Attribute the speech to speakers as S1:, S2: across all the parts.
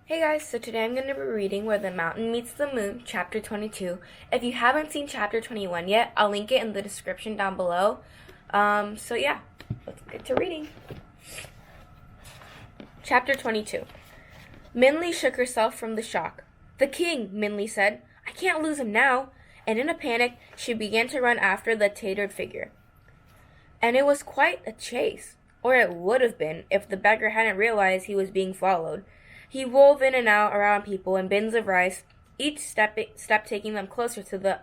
S1: Hey guys, so today I'm going to be reading Where the Mountain Meets the Moon, Chapter 22. If you haven't seen Chapter 21 yet, I'll link it in the description down below. So yeah, let's get to reading. Chapter 22. Minli shook herself from the shock. "The king," Minli said. "I can't lose him now." And in a panic, she began to run after the tatered figure. And it was quite a chase. Or it would have been if the beggar hadn't realized he was being followed. He wove in and out around people and bins of rice, each step taking them closer to the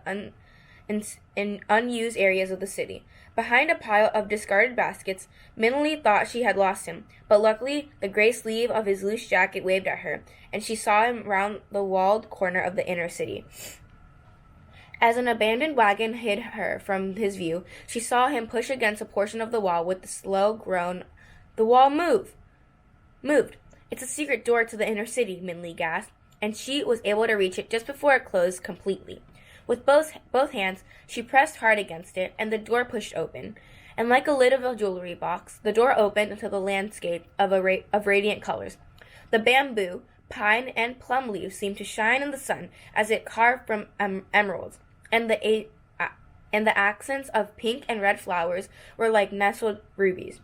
S1: unused areas of the city. Behind a pile of discarded baskets, Minli thought she had lost him, but luckily the gray sleeve of his loose jacket waved at her, and she saw him round the walled corner of the inner city. As an abandoned wagon hid her from his view, she saw him push against a portion of the wall with the slow groan. "The wall moved! It's a secret door to the inner city," Minli gasped, and she was able to reach it just before it closed completely. With both hands, she pressed hard against it, and the door pushed open. And like a lid of a jewelry box, the door opened into the landscape of radiant colors. The bamboo, pine, and plum leaves seemed to shine in the sun as it carved from emeralds, and the accents of pink and red flowers were like nestled rubies.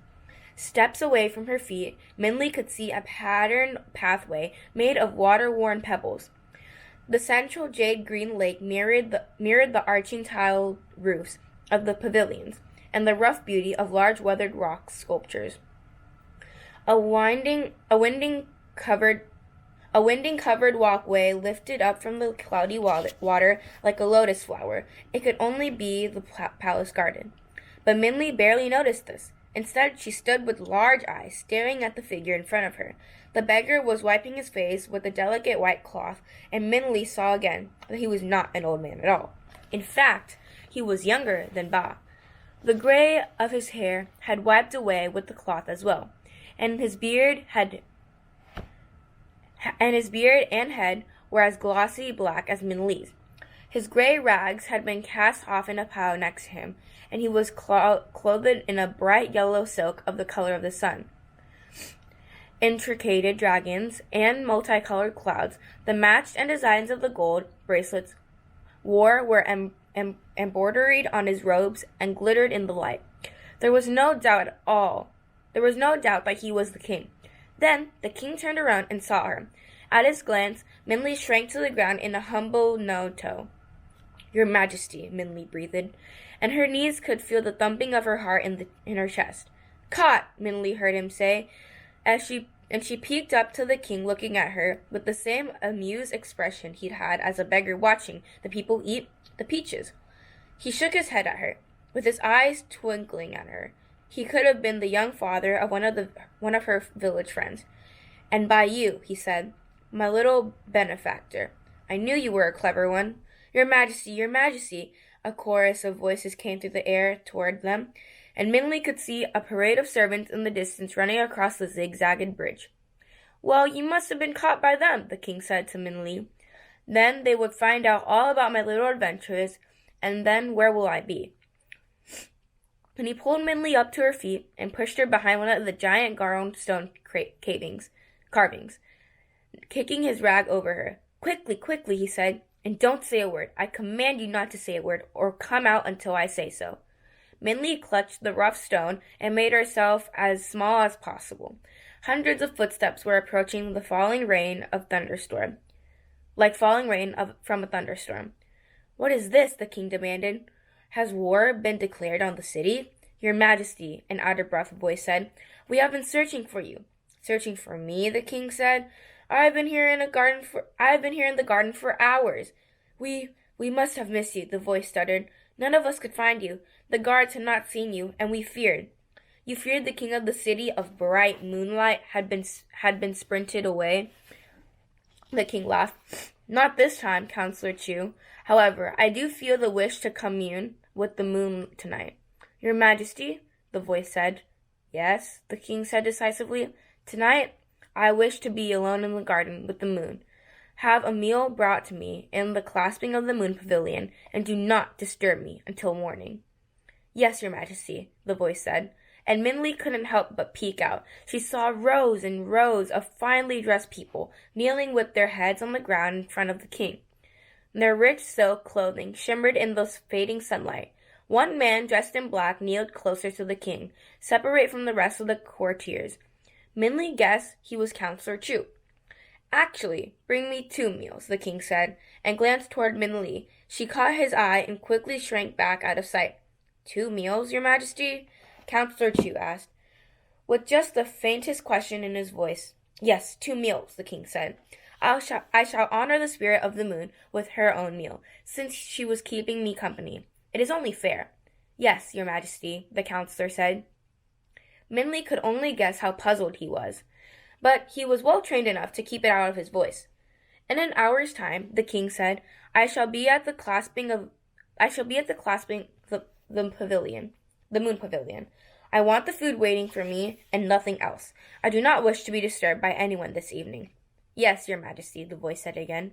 S1: Steps away from her feet, Minli could see a patterned pathway made of water-worn pebbles. The central jade-green lake mirrored the arching tile roofs of the pavilions, and the rough beauty of large weathered rock sculptures. A winding covered walkway lifted up from the cloudy water like a lotus flower. It could only be the palace garden. But Minli barely noticed this. Instead, she stood with large eyes, staring at the figure in front of her. The beggar was wiping his face with a delicate white cloth, and Minli saw again that he was not an old man at all. In fact, he was younger than Ba. The gray of his hair had wiped away with the cloth as well, and his beard and head were as glossy black as Minli's. His gray rags had been cast off in a pile next to him, and he was clothed in a bright yellow silk of the color of the sun. Intricated dragons and multicolored clouds, the matched and designs of the gold bracelets wore were embroidered on his robes and glittered in the light. There was no doubt that he was the king. Then the king turned around and saw her. At his glance, Minli shrank to the ground in a humble no-toe. "Your Majesty," Minli breathed, and her knees could feel the thumping of her heart in her chest. "Caught," Minli heard him say, and she peeked up to the king, looking at her with the same amused expression he'd had as a beggar watching the people eat the peaches. He shook his head at her, with his eyes twinkling at her. He could have been the young father of one of her village friends. "And by you," he said, "my little benefactor. I knew you were a clever one." "Your Majesty, your Majesty," a chorus of voices came through the air toward them, and Minli could see a parade of servants in the distance running across the zigzagged bridge. "Well, you must have been caught by them," the king said to Minli. "Then they would find out all about my little adventures, and then where will I be?" And he pulled Minli up to her feet and pushed her behind one of the giant garland stone carvings, kicking his rag over her. "Quickly, quickly," he said, "and don't say a word. I command you not to say a word, or come out until I say so." Minli clutched the rough stone and made herself as small as possible. Hundreds of footsteps were approaching the falling rain from a thunderstorm. "What is this?" the king demanded. "Has war been declared on the city?" "Your Majesty," an out-of-breath voice said, "we have been searching for you." "Searching for me?" the king said. I have been here in the garden for hours." We must have missed you," the voice stuttered. "None of us could find you. The guards had not seen you, and we feared." "You feared the king of the city of bright moonlight had been sprinted away?" The king laughed. "Not this time, Counselor Chu. However, I do feel the wish to commune with the moon tonight." "Your Majesty," the voice said. "Yes," the king said decisively. "Tonight, I wish to be alone in the garden with the moon. Have a meal brought to me in the clasping of the moon pavilion, and do not disturb me until morning." "Yes, your Majesty," the voice said, and Minli couldn't help but peek out. She saw rows and rows of finely dressed people kneeling with their heads on the ground in front of the king. Their rich silk clothing shimmered in the fading sunlight. One man dressed in black kneeled closer to the king, separate from the rest of the courtiers. Minli guessed he was Counselor Chu. Actually, bring me 2 meals, the king said, and glanced toward Minli. She caught his eye and quickly shrank back out of sight. 2 meals, your majesty? Counselor Chu asked, with just the faintest question in his voice. Yes, 2 meals, the king said. I shall honor the spirit of the moon with her own meal, since she was keeping me company. It is only fair. Yes, your majesty, the counselor said. Minli could only guess how puzzled he was, but he was well trained enough to keep it out of his voice. In an hour's time, the king said, I shall be at the clasping the pavilion, the moon pavilion. I want the food waiting for me and nothing else. I do not wish to be disturbed by anyone this evening. Yes, your majesty, the voice said again,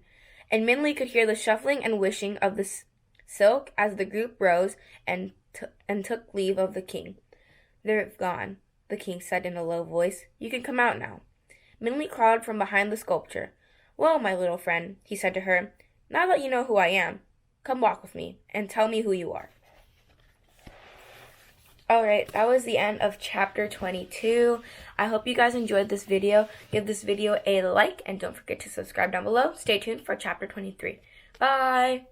S1: and Minli could hear the shuffling and wishing of the silk as the group rose and took leave of the king. They're gone, the king said in a low voice. You can come out now. Minli crawled from behind the sculpture. Well, my little friend, he said to her, now that you know who I am, come walk with me and tell me who you are. Alright, that was the end of chapter 22. I hope you guys enjoyed this video. Give this video a like and don't forget to subscribe down below. Stay tuned for chapter 23. Bye!